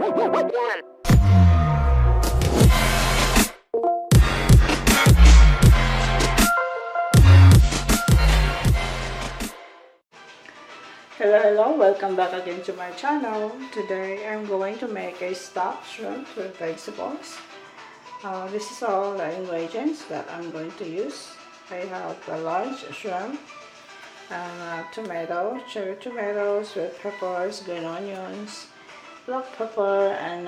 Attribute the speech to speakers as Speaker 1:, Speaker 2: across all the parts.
Speaker 1: Hello, welcome back again to my channel. Today I'm going to make a stock shrimp with vegetables. This is all the ingredients that I'm going to use. I have a large shrimp, and cherry tomatoes with peppers, green onions, black pepper, and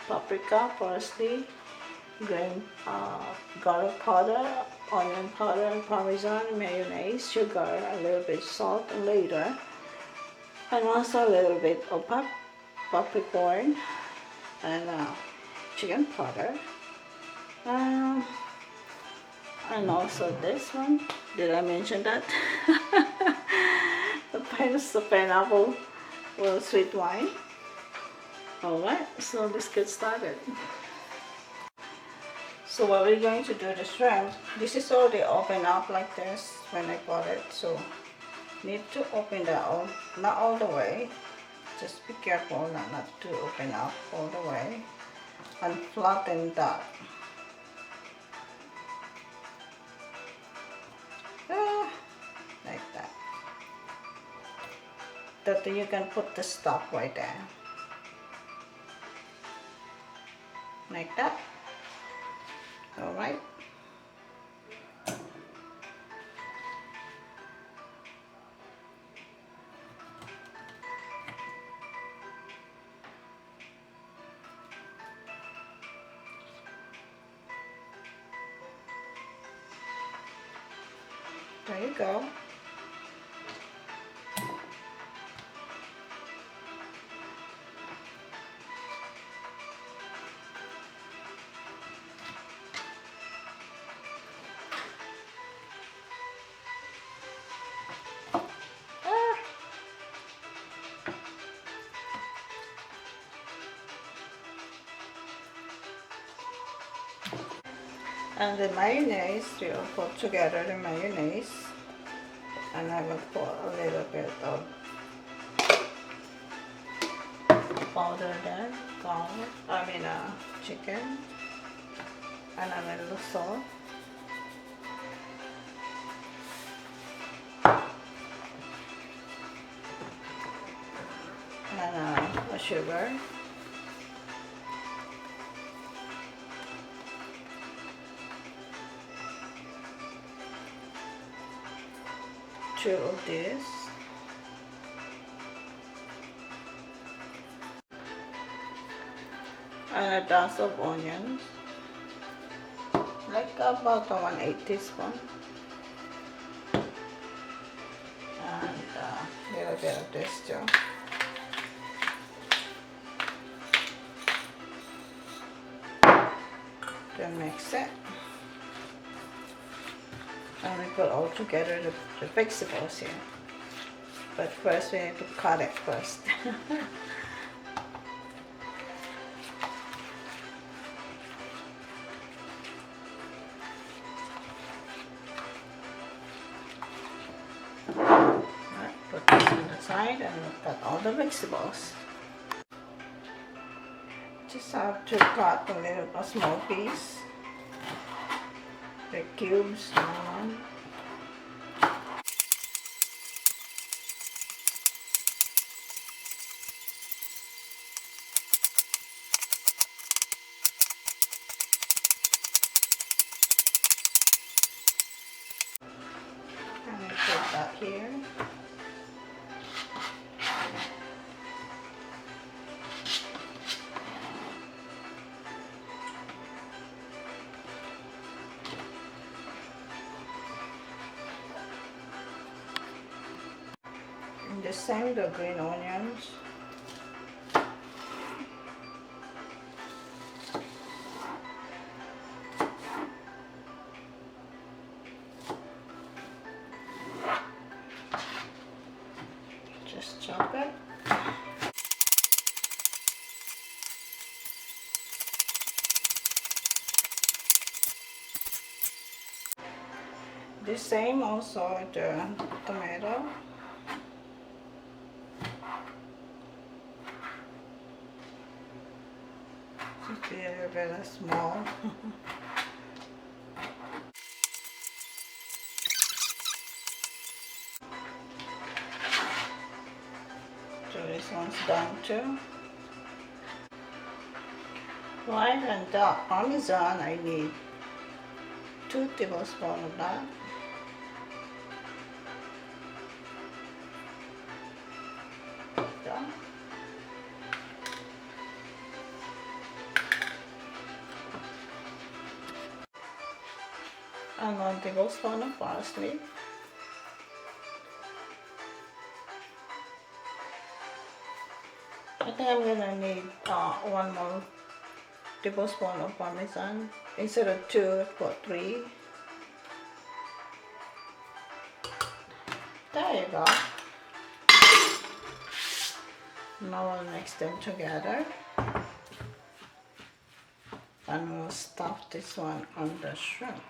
Speaker 1: paprika, parsley, green garlic powder, onion powder, parmesan, mayonnaise, sugar, a little bit salt later, and also a little bit of popcorn and chicken powder, and also this one. Did I mention that? the pineapple sweet wine. Alright, so let's get started. So what we're going to do, the shrimp, this is already open up like this when I bought it, so need to open that all, not all the way, just be careful not to open up all the way, and flatten that. Like that. That you can put the stock right there. Like that. Alright. There you go. And the mayonnaise, we'll put together the mayonnaise, and I will put a little bit of powder there, chicken, and a little salt, and a sugar, two of this, and a dash of onions, like about 1/8 teaspoon, and a little bit of this too. Then mix it, and we put all together the vegetables here. But first we need to cut it first. Put this on the side and we'll cut all the vegetables. Just have to cut a small piece, the cubes down. And I put that here. And the same the green onions. Just chop it. The same also the tomato. very small. So this one's done too. Right, and the Parmesan, I need 2 tablespoons of that. Done. And 1 tablespoon of parsley. I think I'm gonna need 1 more tablespoon of Parmesan. Instead of 2, I put 3. There you go. Now we'll mix them together. And we'll stuff this one on the shrimp.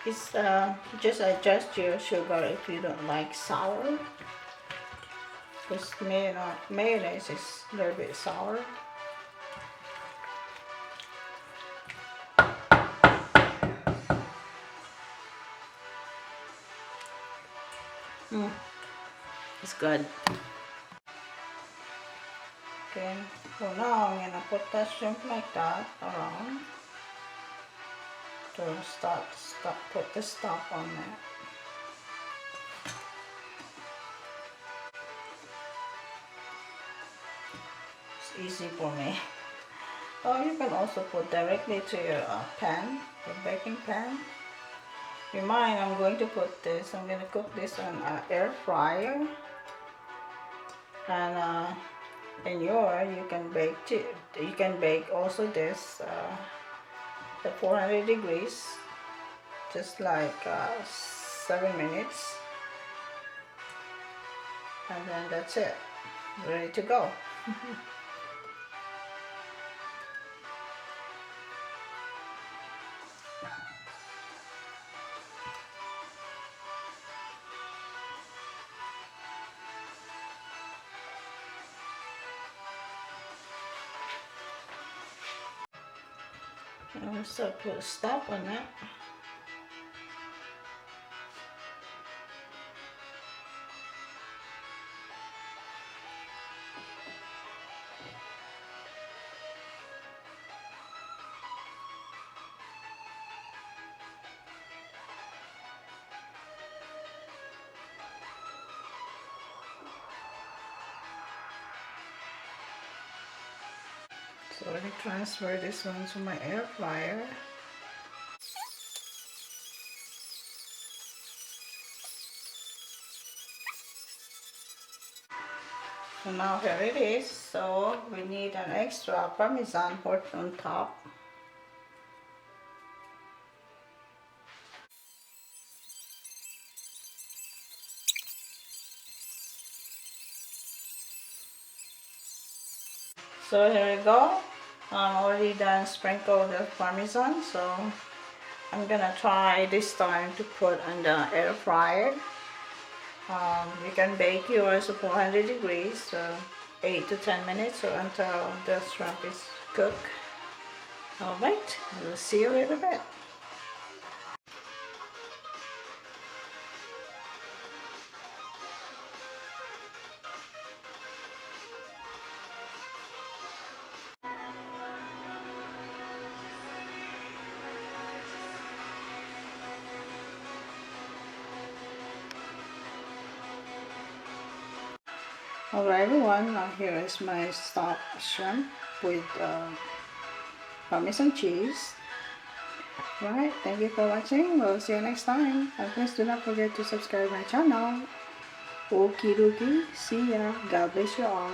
Speaker 1: It's just adjust your sugar if you don't like sour. Because mayonnaise is a little bit sour. It's good. Okay, so now I'm gonna put the shrimp like that around to put the stuff on there. It's easy for me. Or you can also put directly to your pan, your baking pan. In mine, I'm going to put this. I'm going to cook this on an air fryer. And in your, you can bake you can bake also this at 400 degrees, just like 7 minutes. And then that's it, ready to go. And we'll start put a stop on that. So let me transfer this one to my air fryer. So now here it is. So we need an extra Parmesan put on top. So here we go. I'm already done sprinkled the Parmesan, so I'm gonna try this time to put on the air fryer. You can bake yours at 400 degrees, so 8 to 10 minutes or until the shrimp is cooked. Alright, we'll see you in a bit. Alright everyone, now here is my stock shrimp with Parmesan cheese. Right, thank you for watching. We'll see you next time. And please do not forget to subscribe my channel. Okie dokie, see ya. God bless you all.